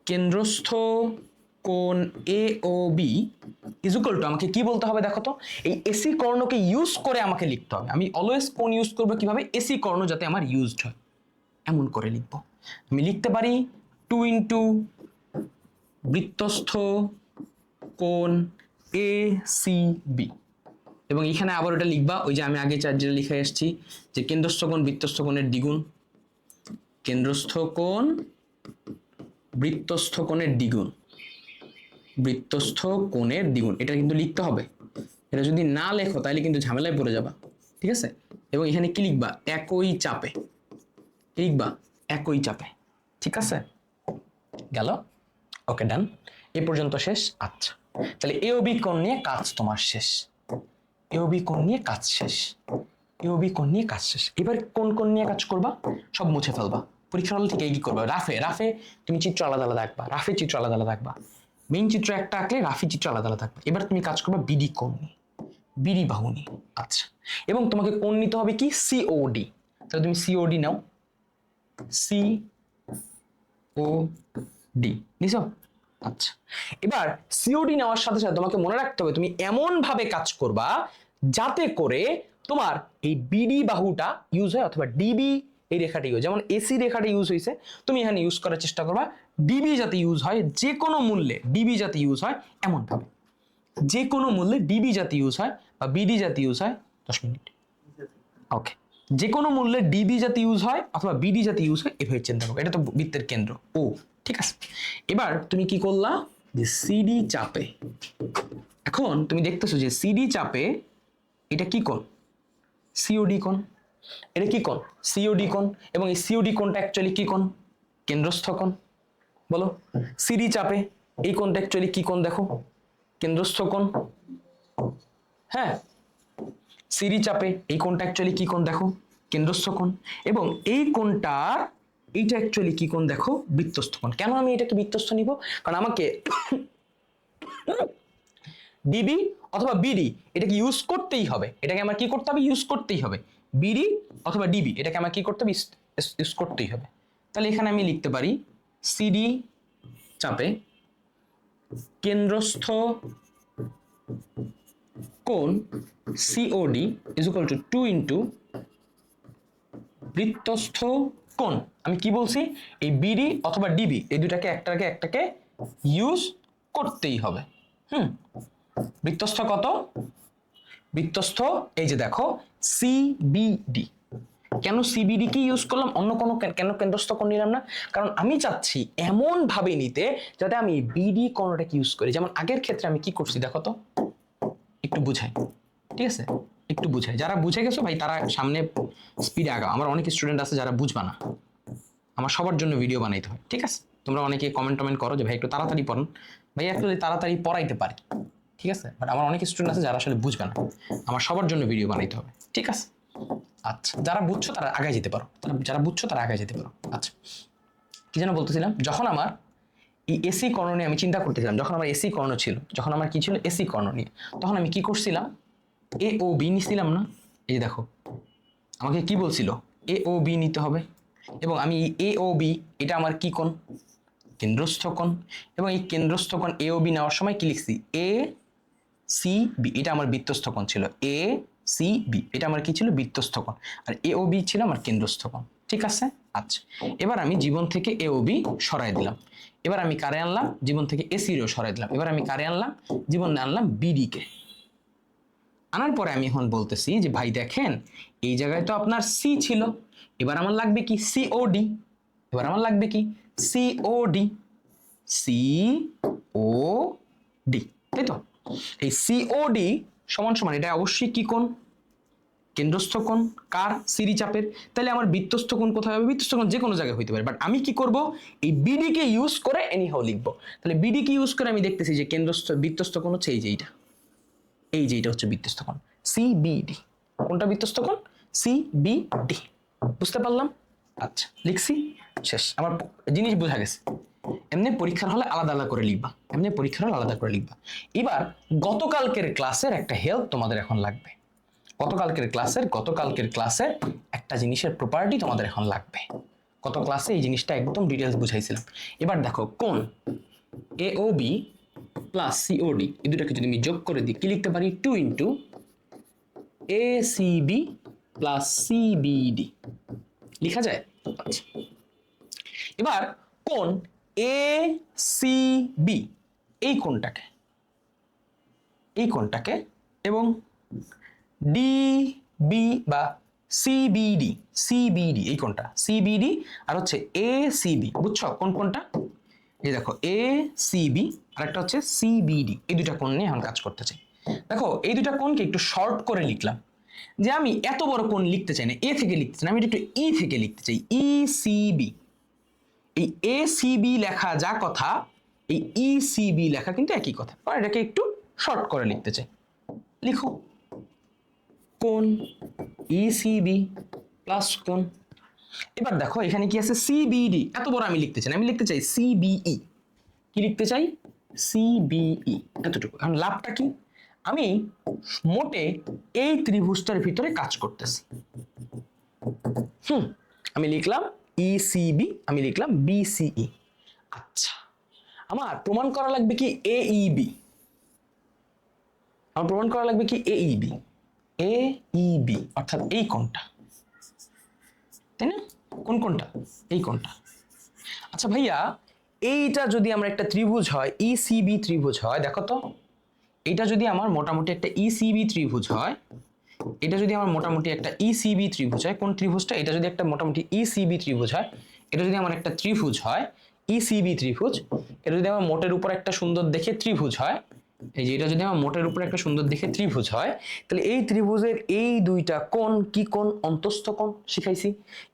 কেন্দ্রস্থ কোণ A O B is equal two, আমাকে কি বলতে হবে দেখো তো? এই এসি কর্ণকে ইউজ করে আমাকে লিখতে হবে। আমি অলওয়েজ কোণ ইউজ করবো কিভাবে? এসি কর্ণ যাতে আমার ইউজড হয় এমন করে লিখবো। আমি লিখতে পারি 2 ইন্টু বৃত্তস্থ কোণ এ সি বি, এবং এখানে আবার ওটা লিখবা ওই যে আমি আগে যেটা লিখে এসেছি যে কেন্দ্রস্থ কোণ বৃত্তস্থ কোণের দ্বিগুণ, কেন্দ্রস্থ কোণ বৃত্তস্থ কোণের দ্বিগুণ, বৃত্তস্থ কোণের দ্বিগুণ, এটা কিন্তু লিখতে হবে। এটা যদি না লেখো তাহলে কিন্তু ঝামেলায় পড়ে যাবা, ঠিক আছে? এবং এখানে কি লিখবা? একই চাপে লিখবা, একই চাপে, ঠিক আছে? গেল? ওকে ডান, এ পর্যন্ত শেষ। আচ্ছা তাহলে এ ও বি কোণ নিয়ে কাজ তোমার শেষ। এ ও বি কোণ নিয়ে কাজ শেষ। এ ও বি কোণ নিয়ে কাজ শেষ। এবার কোন কোণ নিয়ে কাজ করবা? সব মুছে ফেলবা। পরীক্ষার হল থেকে কি করবা? রাফে তুমি চিত্র আলাদা আলাদা আঁকবা, রাফে চিত্র আলাদা আলাদা আঁকবা। মেইন চিত্র একটা আঁকলে রাফি চিত্র আলাদা আলাদা থাকবে। এবার তুমি কাজ করবে বিডি কোণ নিয়ে, বিডি বাহু নিয়ে। আচ্ছা, এবং তোমাকে কোণ নিতে হবে কি? সিওডি। তাহলে তুমি সিওডি নাও, সি ও ডি নিছো। আচ্ছা, এবার সিওডি নেওয়ার সাথে সাথে তোমাকে মনে রাখতে হবে তুমি এমন ভাবে কাজ করবা যাতে করে তোমার এই বিডি বাহুটা ইউজ হয়, অথবা ডিবি এই রেখাটা ইউজ, যেমন এসি রেখাটা ইউজ হয়েছে, তুমি এখানে ইউজ করার চেষ্টা করবা ডিবি যাতে ইউজ হয়, যে কোনো মূল্যে ডিবি যাতে ইউজ হয় এমন ভাবে, যে কোনো মূল্যে ডিবি যাতে ইউজ হয় বা বিডি যাতে ইউজ হয় 10 মিনিট। ওকে, যে কোনো মূল্যে ডিবি যাতে ইউজ হয় অথবা বিডি যাতে ইউজ হয় এভাবে চিন্তা করবো, এটা তো বৃত্তের কেন্দ্র ও। ঠিক আছে, এবার তুমি কি করলা যে সিডি চাপে, এখন তুমি দেখতেছো যে সিডি চাপে এটা কি কোণ, সিওডি কোণ। এটা কি কোণ, সিওডি কোণ। এবং এই সিওডি কোণটা অ্যাকচুয়ালি কি কোণ, কেন্দ্রস্থ কোণ। বলো, সিডি চাপে এই কোণটা অ্যাকচুয়ালি কি কোণ দেখো, কেন্দ্রস্থ কোণ। হ্যাঁ, সিডি চাপে এই কোণটা অ্যাকচুয়ালি কি কোণ দেখো, কেন্দ্রস্থ কোণ। এবং এই কোণটার এইটা অ্যাকচুয়ালি কি কোণ দেখো, বৃত্তস্থ কোণ। কেন আমি এটাকে বৃত্তস্থ নিব, কারণ আমাকে ডিবি অথবা বিডি এটাকে ইউজ করতেই হবে, এটাকে আমার কি করতে হবে, ইউজ করতেই হবে। বিডি অথবা ডিবি এটাকে আমার কি করতে হবে, ইউজ করতেই হবে। তাহলে এখানে আমি লিখতে পারি সিডি চাপে কেন্দ্রস্থ কোণ COD is equal to 2 into বৃত্তস্থ কোণ। আমি কি বলছি, এই বিডি অথবা ডিবি এই দুটাকে একটাকে ইউজ করতেই হবে। বৃত্তস্থ কত, বৃত্তস্থ এই যে দেখো সিবিডি। কেন সিবিডি কি ইউজ করলাম, অন্য কোনো কেন কেন্দ্রস্থ কোণ নিলাম না, কারণ আমি চাচ্ছি এমন ভাবে নিতে যাতে আমি বিডি কোণটাকে ইউজ করি। যেমন আগের ক্ষেত্রে আমি কি করছি দেখো তো, একটু বুঝাই। ঠিক আছে, একটু বুঝাই, যারা বুঝে গেছো ভাই তারা সামনে স্পিডে আগাও। আমার অনেক স্টুডেন্ট আছে যারা বুঝবা না, আমার সবার জন্য ভিডিও বানাইতে হয়। ঠিক আছে, তোমরা অনেকে কমেন্ট করো যে ভাই একটু তাড়াতাড়ি পড়ান, ভাই একটু তাড়াতাড়ি পড়াইতে পারি। ঠিক আছে, বাট আমার অনেক স্টুডেন্ট আছে যারা আসলে বুঝবে না, আমার সবার জন্য ভিডিও বানাইতে হবে। ঠিক আছে, আচ্ছা যারা বুঝছো তারা আগে যেতে পারো, যারা বুঝছো তারা আগে যেতে পারো। আচ্ছা, কি যেন বলতেছিলাম, যখন আমার এই এসি কর্ণ নিয়ে আমি চিন্তা করতেছিলাম, যখন আমার এসি কর্ণ ছিল, যখন আমার কি ছিল এসি কর্ণ নিয়ে, তখন আমি কি করছিলাম, এ ও বি নিছিলাম না। এই যে দেখো আমাকে কি বলছিল, এ ও বি নিতে হবে। এবং আমি এ ও বি এটা আমার কি কোণ, কেন্দ্রস্থ কোণ। এবং এই কেন্দ্রস্থ কোণ এ ও বি নেওয়ার সময় কি লিখছি, এ সি বি এটা আমার বৃত্তস্থ কোণ ছিল, এ সি বি এটা আমার কি ছিল, বৃত্তস্থ কোণ। আর এ ও বি ছিল আমার কেন্দ্রস্থ কোণ। ঠিক আছে, আচ্ছা এবার আমি জীবন থেকে এ ও বি সরাই দিলাম। এবার আমি কারে আনলাম, জীবন থেকে এসিরও সরাই দিলাম। এবার আমি কারে আনলাম, জীবন আনলাম বিডি কে। আনার পরে আমি এখন বলতেছি যে ভাই দেখেন এই জায়গায় তো আপনার সি ছিল, এবার আমার লাগবে কি সিওডি। এবার আমার লাগবে কি সিওডি, সিওডি, তাই তো। এই সিওডি সমান সমান এটা অবশ্যই কি কোণ, কেন্দ্রস্থ কোণ কার, সিডি চাপের। তাহলে আমার বৃত্তস্থ কোণ কোথায় হবে, বৃত্তস্থ কোণ যে কোনো জায়গায় হইতে পারে, বাট আমি কি করব, এই বিডি কে ইউজ করে এনিহাও লিখবো। তাহলে বিডি কে ইউজ করে আমি দেখতেছি যে কেন্দ্রস্থ বৃত্তস্থ কোণ হচ্ছে এই যে এইটা, এই যে এটা হচ্ছে বৃত্তস্থ কোণ সিবিডি। কোনটা বৃত্তস্থ কোণ, সিবিডি। বুঝতে পারলাম, আচ্ছা লিখছি, শেষ। আমার জিনিস বোঝা গেছে। এমনি পরীক্ষার হলে আলাদা আলাদা করে লিখবা, এমনি পরীক্ষার হলে আলাদা করে লিখবা। এবার গতকালকের ক্লাসের একটা হেল্প তোমাদের এখন লাগবে। গতকালকের ক্লাসের একটা জিনিসের প্রপার্টি তোমাদের এখন লাগবে। গত ক্লাসে এই জিনিসটা একদম ডিটেলস বুঝাইছিলাম। এবার দেখো কোণ A O B plus COD এই দুটাকে যদি আমি যোগ করে দিই কি লিখতে পারি, 2 ইন্টু এ সিবি প্লাস সিবিডি লিখা যায়। আচ্ছা এবার কোণ এ সিবি এই কোণটাকে এবং ডিবি বা সিবিডি এই কোণটা সিবিডি আর হচ্ছে এ সিবি, বুঝছো কোনটা, এই দেখো এ সিবি আর একটা হচ্ছে সিবিডি, এই দুটা কোণ নিয়ে এখন কাজ করতে চাই। দেখো এই দুটা কোণকে একটু শর্ট করে লিখলাম, যে আমি এত বড় কোণ লিখতে চাই না, এ থেকে লিখতে চাই না, আমি একটু ই থেকে লিখতে চাই, ই সিবি। এই এ সিবি লেখা যা কথা, এই ই সিবি লেখা কিন্তু একই কথা, আর এটাকে একটু শর্ট করে লিখতে চাই। লিখো কোণ ই সিবি প্লাস কোণ। এবার দেখো এখানে কি আছে, সিবিডি এত বড় আমি লিখতে চাই না, আমি লিখতে চাই সিবিই। কি লিখতে চাই, সিবিই এতটুকু। এখন লাভটা কি, আমি মোটে এই ত্রিভুজটার ভিতরে কাজ করতেছি। আমি লিখলাম ইসিবি, আমি লিখলাম বিসিই। আচ্ছা আমার প্রমাণ করা লাগবে কি এইবি, আমার প্রমাণ করা লাগবে কি এইবি, এইবি অর্থাৎ এই কোণটা, তাই না, কোনটা, এই কোণটা। আচ্ছা ভাইয়া এইটা যদি আমরা একটা ত্রিভুজ হয়, ইসিবি ত্রিভুজ হয়, দেখো তো এটা যদি আমার মোটামুটি একটা ইসিবি ত্রিভুজ হয়, এটা যদি আমার মোটামুটি একটা ইসিবি ত্রিভুজ হয়, কোন ত্রিভুজটা, এটা যদি একটা মোটামুটি ইসিবি ত্রিভুজ হয়, এটা যদি আমার একটা ত্রিভুজ হয় ইসিবি ত্রিভুজ, এটা যদি আমার মোটের উপর একটা সুন্দর দেখে ত্রিভুজ হয়, এই যে এটা যদি আমার মোটের উপর একটা সুন্দর দেখে ত্রিভুজ হয়, তাহলে এই ত্রিভুজের এই দুইটা কোণ কি কোণ, অন্তস্থ কোণ শিখাইছি।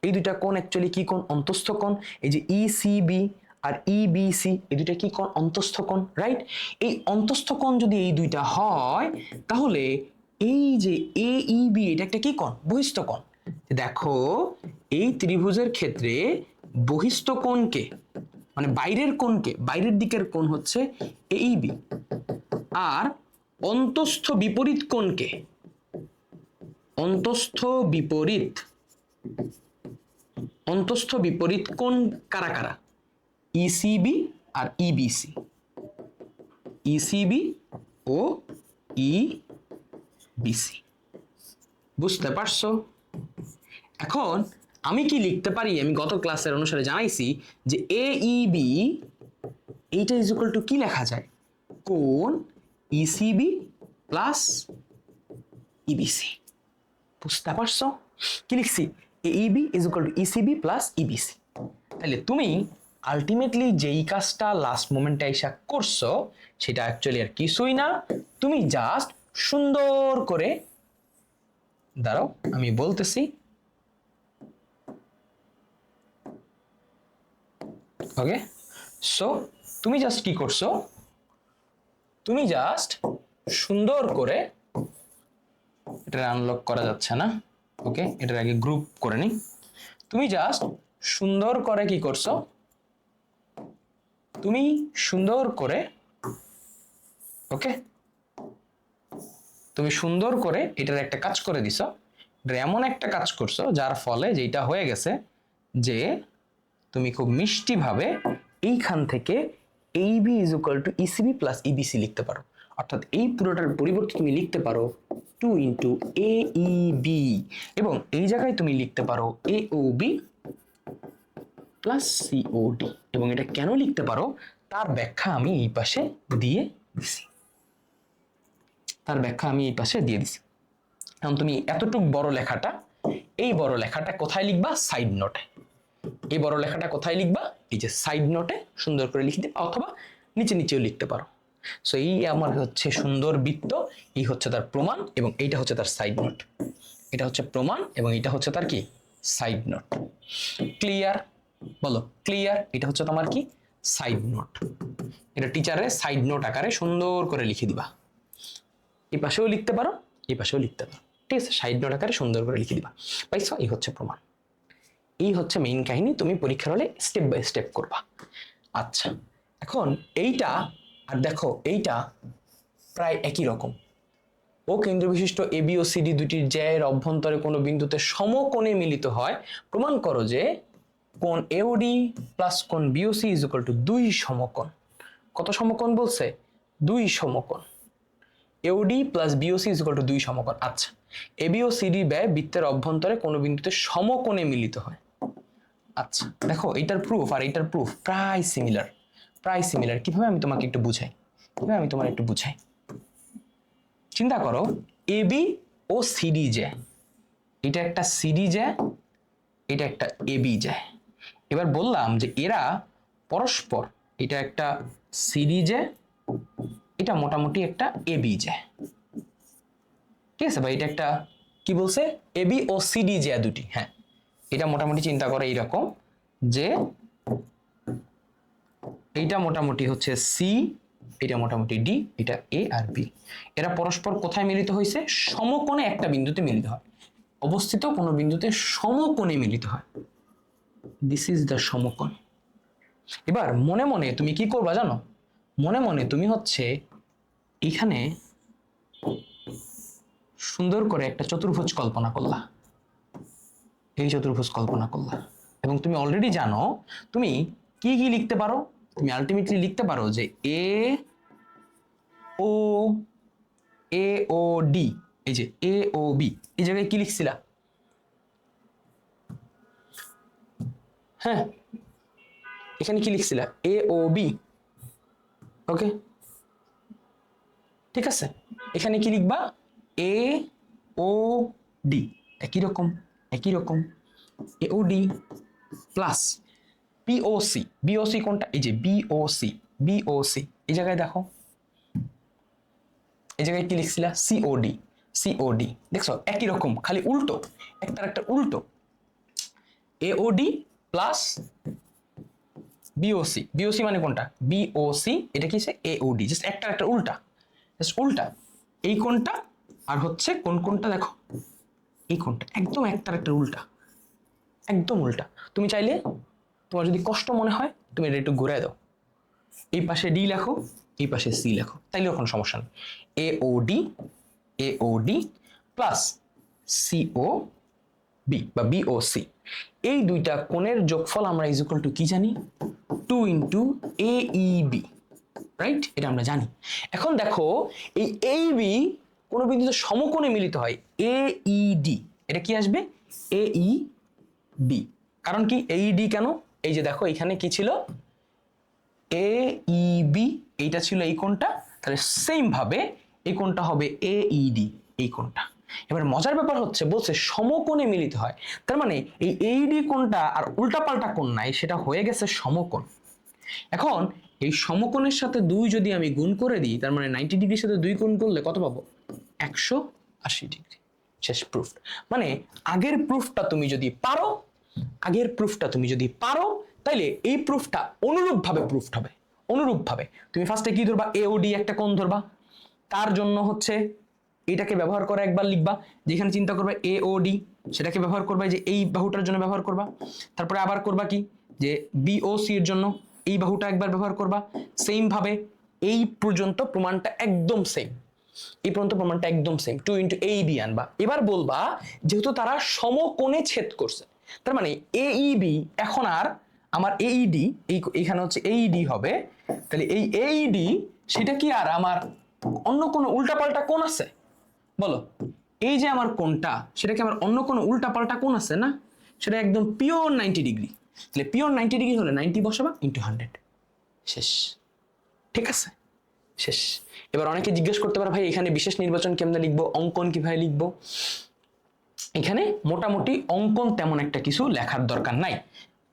এই দুইটা কোণ অ্যাকচুয়ালি কি কোণ, অন্তস্থ কোণ। এই যে ইসিবি আর ইবিসি এই দুইটা কি কোণ, অন্তস্থ কোণ, রাইট। এই অন্তস্থ কোণ যদি এই দুইটা হয়, তাহলে এই যে এইবি এটা একটা কি কোণ, বহিস্থ কোণ। দেখো এই ত্রিভুজের ক্ষেত্রে বহিস্থ কোণকে মানে বাইরের কোণকে, বাইরের দিকের কোণ হচ্ছে এইবি, আর অন্তস্থ বিপরীত কোণকে, অন্তস্থ বিপরীত, অন্তস্থ বিপরীত কোণ কারা কারা, ইসিবি আর ইবিসি, ইসিবি ও ইবিসি। বুঝতে পারছো? এখন আমি কি লিখতে পারি, আমি গত ক্লাসের অনুসারে জানাইছি যে এইবি এইটা ইজ ইকুয়াল টু কি লেখা যায়, কোণ ইসিবি প্লাস ইবিসি। বুঝতে পারছো কি লিখছি, AB is equal two ECB plus EBC. তাহলে তুমি আলটিমেটলি যেই কাজটা লাস্ট মোমেন্টে এসে করছো সেটা অ্যাকচুয়ালি আর কিছুই না, তুমি জাস্ট সুন্দর করে, দাঁড়াও আমি বলতেছি, ওকে। সো তুমি জাস্ট কি করছো, তুমি জাস্ট সুন্দর করে, এটা আনলক করা যাচ্ছে না, ওকে, এটার আগে গ্রুপ করে নি। তুমি জাস্ট সুন্দর করে কি করছো, তুমি সুন্দর করে, ওকে, তুমি সুন্দর করে এটার একটা কাজ করে দিছো, এমন একটা কাজ করছো যার ফলে যেটা হয়ে গেছে যে তুমি খুব মিষ্টি ভাবে এইখান থেকে AB is equal two ECB plus EBC লিখতে পারো। অর্থাৎ এই পুরোটার পরিবর্তে তুমি লিখতে পারো 2 ইন্টু এইবি, এবং এই জায়গায় তুমি লিখতে পারো এওবি প্লাস সিওডি। এবং এটা কেন লিখতে পারো তার ব্যাখ্যা আমি এই পাশে দিয়ে দিছি, তার ব্যাখ্যা আমি এই পাশে দিয়ে দিছি। এখন তুমি এতটুক বড় লেখাটা, এই বড় লেখাটা কোথায় লিখবা, সাইড নোটে। এই বড় লেখাটা কোথায় লিখবা, এই যে সাইড নোটে সুন্দর করে লিখে দিবা, অথবা নিচে নিচেও লিখতে পারো। সো এই আমার হচ্ছে সুন্দর বৃত্ত, এই হচ্ছে তার প্রমাণ, এবং এইটা হচ্ছে তার সাইড নোট। এটা হচ্ছে প্রমাণ এবং এটা হচ্ছে তার কি, সাইড নোট। ক্লিয়ার? বলো ক্লিয়ার? এটা হচ্ছে তোমার কি, সাইড নোট। এটা টিচারের সাইড নোট আকারে সুন্দর করে লিখে দিবা। এই পাশেও লিখতে পারো, এই পাশেও লিখতে পারো, ঠিক আছে, সাইড নোট আকারে সুন্দর করে লিখে দিবা। পাইছো? এই হচ্ছে প্রমাণ, এই হচ্ছে মেইন কাহিনী। তুমি পরীক্ষার হলে স্টেপ বাই স্টেপ করবা। আচ্ছা, এখন এইটা আর দেখো এইটা প্রায় একই রকম। ও কেন্দ্র বিশিষ্ট এবি ও সিডি দুটির জ্যায়ের অভ্যন্তরে কোনো বিন্দুতে সমকোণে মিলিত হয়, প্রমাণ করো যে কোণ এওডি প্লাস কোণ বিওসি ইজ ইকুয়াল টু 2 সমকোণ। কত সমকোণ বলছে? 2 সমকোণ। AOD plus BOC is equal to 2 সমকোণ। আচ্ছা, এবি ও সিডি ব্যয় বৃত্তের অভ্যন্তরে কোনো বিন্দুতে সমকোণে মিলিত হয়। আচ্ছা দেখো, এইটার প্রুফ আর এইটার প্রুফ প্রায় সিমিলার, প্রায় সিমিলার। কিভাবে আমি তোমাকে একটু বুঝাই, কিভাবে আমি তোমার একটু বুঝাই। চিন্তা করো, এবি ও সিডি জ্যা, এটা একটা সিডি জ্যা, এটা একটা এবি জ্যা। এবার বললাম যে এরা পরস্পর, এটা একটা সিডি জ্যা, এটা মোটামুটি একটা এবি জ্যা, ঠিক আছে ভাই? এটা একটা কি বলছে, এবি ও সিডি জ্যা দুটি। হ্যাঁ, এটা মোটামুটি চিন্তা করে এইরকম যে এইটা মোটামুটি হচ্ছে সি, এটা মোটামুটি ডি, এটা এ আর বি। এরা পরস্পর কোথায় মিলিত হয়েছে? সমকোণে একটা বিন্দুতে মিলিত হয়, অবস্থিত কোনো বিন্দুতে সমকোণে মিলিত হয়। দিস ইজ দ্য সমকোণ। এবার মনে মনে তুমি কি করবা জানো? মনে মনে তুমি হচ্ছে এখানে সুন্দর করে একটা চতুর্ভুজ কল্পনা করলা, এই চতুর্ভুজ কল্পনা করলা, এবং তুমি অলরেডি জানো তুমি কি কি লিখতে পারো। তুমি আলটিমেটলি লিখতে পারো যে এ ও, এ ও ডি, এই যে এ ও বি, এই জায়গায় কি লিখছিলা? হ্যাঁ, এখানে কি লিখছিলা? এ ও বি, ওকে। ঠিক আছে, এখানে কি লিখবা, এ ও ডি, একই রকম একই রকম, এ ও ডি প্লাস বিওসি, বিওসি কোনটা, এই যে বিওসি, বিওসি এই জায়গায় দেখো, এই জায়গায় কি লিখছিলা, সিওডি, সিওডি দেখছো একই রকম, খালি উল্টো, একটার একটা উল্টো, এওডি প্লাস বিওসি, বিওসি মানে কোনটা, বিওসি, এটা কি এওডি, জাস্ট একটা একটা উল্টা, জাস্ট উল্টা, এই কোনটা আর হচ্ছে কোন কোনটা দেখো, এই কোনটা একদম একটার একটা উল্টা, একদম উল্টা। তুমি চাইলে, তোমার যদি কষ্ট মনে হয় তুমি এটা একটু ঘুরায় দাও, এই পাশে ডি লেখো, এই পাশে সি লেখো, তাইলেও কোনো সমস্যা নেই। AOD, AOD plus CO B বা বিওসি, এই দুইটা কোণের যোগফল আমরা ইজ ইকুয়াল টু কি জানি, 2 ইন্টু এইবি, রাইট, এটা আমরা জানি। এখন দেখো এই এইবি কোনো বিন্দুতে সমকোণে মিলিত হয়, এইডি, এটা কি আসবে, এইবি, কারণ কি এইডি কেন, এই যে দেখো এখানে কি ছিল, এইবি, এইটা ছিল এই কোণটা, তাহলে সেম ভাবে এই কোণটা হবে এইডি, এই কোণটা। এবার মজার ব্যাপার হচ্ছে বলছে সমকোণে মিলিত হয়, তার মানে এই এইডি কোণটা আর উল্টাপাল্টা কোণ নাই, সেটা হয়ে গেছে সমকোণ। এখন এই সমকোণের সাথে 2 যদি আমি গুণ করে দিই, তার মানে 90 ডিগ্রির সাথে 2 গুণ করলে কত পাবো, 180 ডিগ্রি, শেষ প্রুফ। মানে আগের প্রুফটা তুমি যদি পারো, আগের প্রুফটা তুমি যদি পারো, তাইলে এই প্রুফটা অনুরূপভাবে প্রুফ হবে, অনুরূপভাবে। তুমি ফার্স্টে কি ধরবা, এওডি একটা কোণ ধরবা, তার জন্য হচ্ছে এটাকে ব্যবহার করে একবার লিখবা, যেখানে চিন্তা করবে এওডি, সেটাকে ব্যবহার করবা যে এই বাহুটার জন্য ব্যবহার করবা, তারপরে আবার করবা কি, যে বিওসি এর জন্য এই বাহুটা একবার ব্যবহার করবা, সেম ভাবে এই পর্যন্ত প্রমাণটা একদম সেম, এই পর্যন্ত প্রমাণটা একদম সেম, 2 ইন্টু এইবি আনবা। এবার বলবা যেহেতু তারা সমকোণে ছেদ করছে, তার মানে এইবি এখন আর আমার এইডি, এইখানে হচ্ছে এইডি হবে, তাহলে এই এইডি সেটা কি আর আমার অন্য কোনো উল্টাপাল্টা কোণ আছে, বলো, এই যে আমার কোণটা সেটা কি আমার অন্য কোনো উল্টাপাল্টা কোণ আছে, না, সেটা একদম পিওর 90 ডিগ্রি, তাহলে পিওর 90 ডিগ্রি হলে 90 বসাবা ইন্টু 100, শেষ, ঠিক আছে, শেষ। এবার অনেকে জিজ্ঞেস করতে পারে ভাই এখানে বিশেষ নির্বাচন কেমনে লিখবো, অঙ্কন কিভাবে লিখবো, এখানে মোটামুটি অঙ্কন তেমন একটা কিছু লেখার দরকার নাই,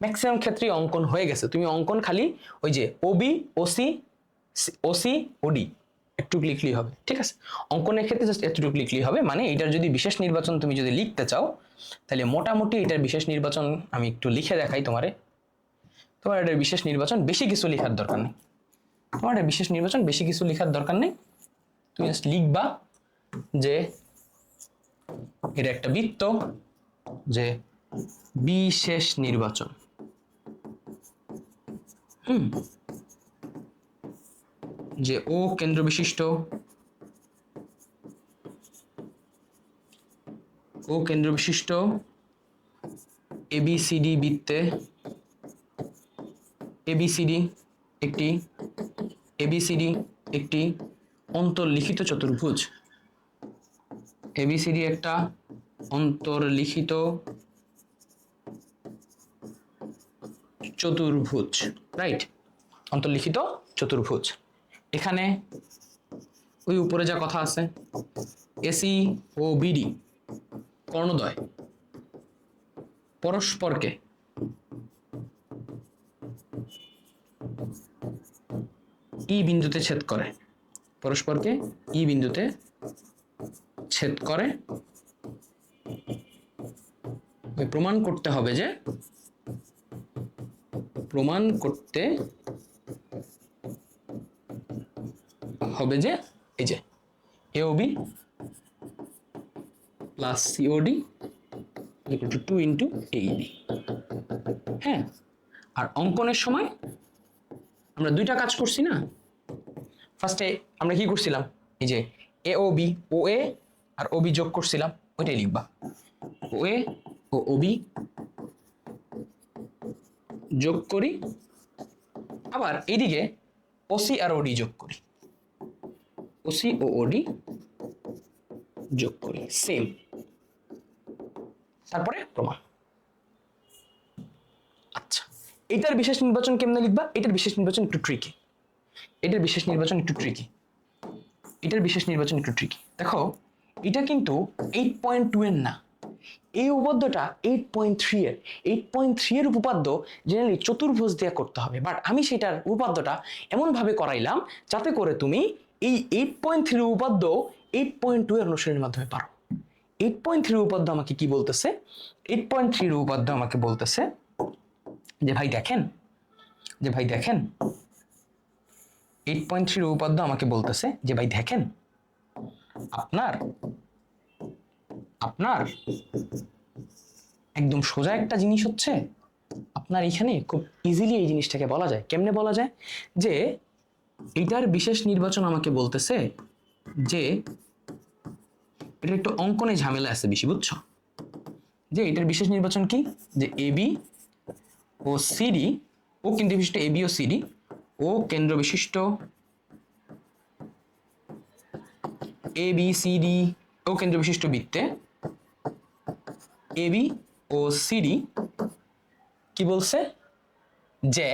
ম্যাক্সিমাম ক্ষেত্রে অঙ্কন হয়ে গেছে, তুমি অঙ্কন খালি ওই যে ওবি ওসি, ওসি ওডি একটু লিখলেই হবে, ঠিক আছে, অঙ্কনের ক্ষেত্রে জাস্ট এতটুকু লিখলেই হবে। মানে এটার যদি বিশেষ নির্বাচন তুমি যদি লিখতে চাও, তাহলে মোটামুটি এটার বিশেষ নির্বাচন আমি একটু লিখে দেখাই তোমারে, তোমার এটার বিশেষ নির্বাচন বেশি কিছু লেখার দরকার নেই, তোমার এটা বিশেষ নির্বাচন বেশি কিছু লেখার দরকার নেই, তুমি জাস্ট লিখবা যে এটা একটা বৃত্ত, যে বিশেষ নির্বাচন, যে ও কেন্দ্র বিশিষ্ট, ও কেন্দ্র বিশিষ্ট এবিসিডি বৃত্তে, এবিসিডি একটি, এবিসিডি একটি অন্তর্লিখিত চতুর্ভুজ, এবিসিডি একটা অন্তর্লিখিত চতুর্ভুজ, রাইট, অন্তর্লিখিত চতুর্ভুজ। এখানে ওই উপরে যা কথা আছে, এসি ও বিডি কর্ণদ্বয় পরস্পরকে ই বিন্দুতে ছেদ করে, পরস্পরকে ই বিন্দুতে ছেদ করে, প্রমাণ করতে হবে যে, প্রমাণ করতে হবে যে এই যে AOB plus COD equal to 2 into AB. হ্যাঁ, আর অঙ্কনের সময় আমরা দুইটা কাজ করছি না, ফার্স্টে আমরা কি করছিলাম, এই যে এওবি, ও এ আর ওবি যোগ করছিলাম, ওইটাই লিখবা, ও এ ও ওবি যোগ করি, আবার এইদিকে ওসি আর ওডি যোগ করি, ওসি ও ওডি যোগ করি, সেম, তারপরে প্রমাণ। আচ্ছা, এটার বিশেষ নির্বাচন কেমনে লিখবা, এটার বিশেষ নির্বাচন একটু ট্রিকি, এটার বিশেষ নির্বাচন একটু ট্রিকি, এটার বিশেষ নির্বাচন একটু ট্রিকি। দেখো এটা কিন্তু 8.2 এর না, এই উপপাদ্যটা 8.3 এর। 8.3 এর উপপাদ্য জেনারেলি চতুর্ভুজ দিয়ে করতে হবে, বাট আমি সেটার উপপাদ্যটা এমনভাবে করাইলাম যাতে করে তুমি এই 8.3 উপপাদ্য 8.2 এর অনুশীলনের মাধ্যমে পারো। 8.3 উপপাদ্য আমাকে কি বলতেছে? 8.3 উপপাদ্য আমাকে বলতেছে যে ভাই দেখেন, 8.3 উপপাদ্য আমাকে বলতেছে যে ভাই দেখেন, আপনার একদম সোজা একটা জিনিস হচ্ছে, আপনার এখানে খুব ইজিলি এই জিনিসটাকে বলা যায়। কেমনে বলা যায়? যে এইটার বিশেষ নির্বাচন আমাকে বলতেছে যে এটা একটু অঙ্কনে ঝামেলা আছে বেশি, বুঝছো? যে এটার বিশেষ নির্বাচন কি? যে এবি ও সিডি, ও কেন্দ্র বিশিষ্ট এবি ও সিডি, ও কেন্দ্র বিশিষ্ট ABCD, ও কেন্দ্র বিশিষ্ট বৃত্তে এবি ও সিডি কি বলছে? যে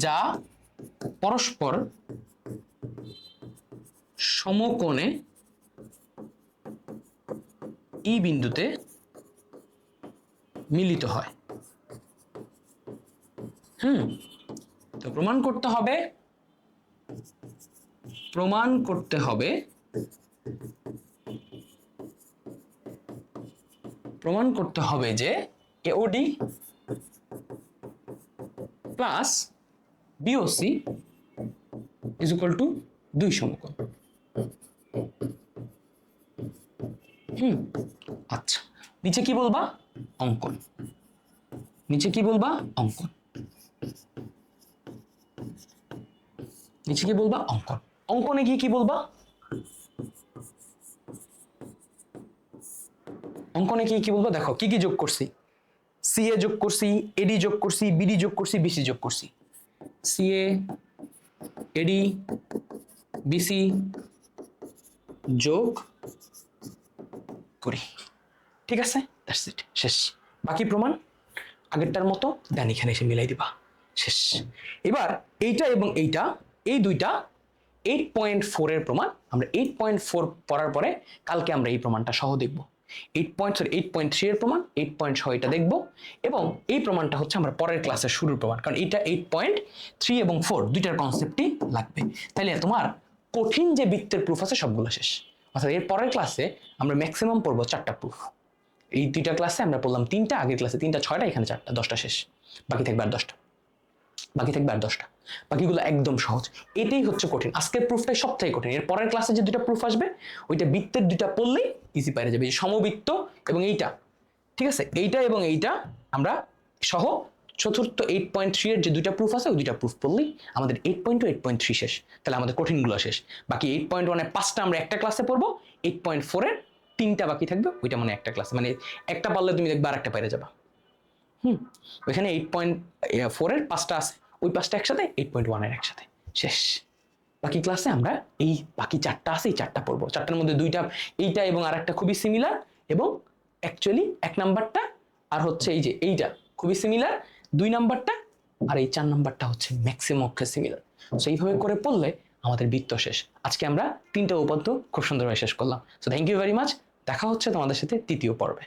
যা পরস্পর সমকোণে ই বিন্দুতে মিলিত হয়। তো প্রমাণ করতে হবে যে AOD plus BOC is equal to 2 সমকোণ। আচ্ছা, নিচে কি বলবা? অঙ্কন। নিচে কি বলবা? অঙ্কন। নিচে কি বলবা? অঙ্কন। অঙ্কনে গিয়ে কি বলবা? অঙ্কনে গিয়ে কি বলবা? দেখো কি কি যোগ করছি। CA যোগ করছি, AD যোগ করছি, BD যোগ করছি, BC যোগ করছি। CA AD BC যোগ করি। ঠিক আছে, দ্যাটস ইট, শেষ। বাকি প্রমাণ আগেরটার মতো দেন এখানে এসে মিলাই দিবা, শেষ। এবার এইটা এবং এইটা, এই দুইটা 8.4 এর প্রমাণ। আমরা 8.4 পড়ার পরে কালকে আমরা এই প্রমাণটা সহ দেখব। 8.3 এর প্রমাণ, 8.6 এটা দেখব, এবং এই প্রমাণটা হচ্ছে আমরা পরের ক্লাসের শুরুর প্রমাণ, কারণ এটা 8.3 এবং 4 দুইটার কনসেপ্টই লাগবে। তাইলে তোমার কঠিন যে বৃত্তের প্রুফ আছে সবগুলো শেষ। অর্থাৎ এর পরের ক্লাসে আমরা ম্যাক্সিমাম পড়বো 4টা প্রুফ। এই দুইটা ক্লাসে আমরা পড়লাম 3টা, আগের ক্লাসে 3টা, 6টা, এখানে 4টা, 10টা শেষ। বাকি থাকবে আর 10টা, বাকিগুলো একদম সহজ। এটাই হচ্ছে কঠিন, আজকের প্রুফটাই সবথেকে কঠিন। এর পরের ক্লাসে যে দুইটা প্রুফ আসবে ওইটা বৃত্তের দুইটা পড়লেই ইজি পারে যাবে। সমবৃত্ত এবং এইটা, ঠিক আছে, এইটা এবং এইটা আমরা সহ চতুর্থ 8.3 এর যে দুইটা প্রুফ আছে ওই দুইটা প্রুফ পড়লেই আমাদের 8.2 8.3 শেষ। তাহলে আমাদের কঠিনগুলো শেষ। বাকি 8.1 এর 5টা আমরা একটা ক্লাসে পড়বো, 8.4 এর 3টা বাকি থাকবে, ওইটা মানে একটা ক্লাসে, মানে একটা পারলে তুমি দেখবে আর একটা পাইরে যাবা। ওইখানে 8.4 এর 5টা আছে, ওই 5টা একসাথে, 8.1 এর একসাথে, শেষ। বাকি ক্লাসে আমরা এই বাকি 4টা আছে, এই 4টা পড়বো। 4টার মধ্যে 2টা, এইটা এবং আরেকটা খুবই সিমিলার, এবং অ্যাকচুয়ালি 1 নাম্বারটা আর হচ্ছে এই যে এইটা খুবই সিমিলার, 2 নাম্বারটা আর এই 4 নাম্বারটা হচ্ছে ম্যাক্সিমাম সিমিলার। সো এইভাবে করে পড়লে আমাদের বৃত্ত শেষ। আজকে আমরা 3টা উপপাদ্য খুব সুন্দরভাবে শেষ করলাম। So thank you very much. দেখা হচ্ছে তোমাদের সাথে তৃতীয় পর্বে।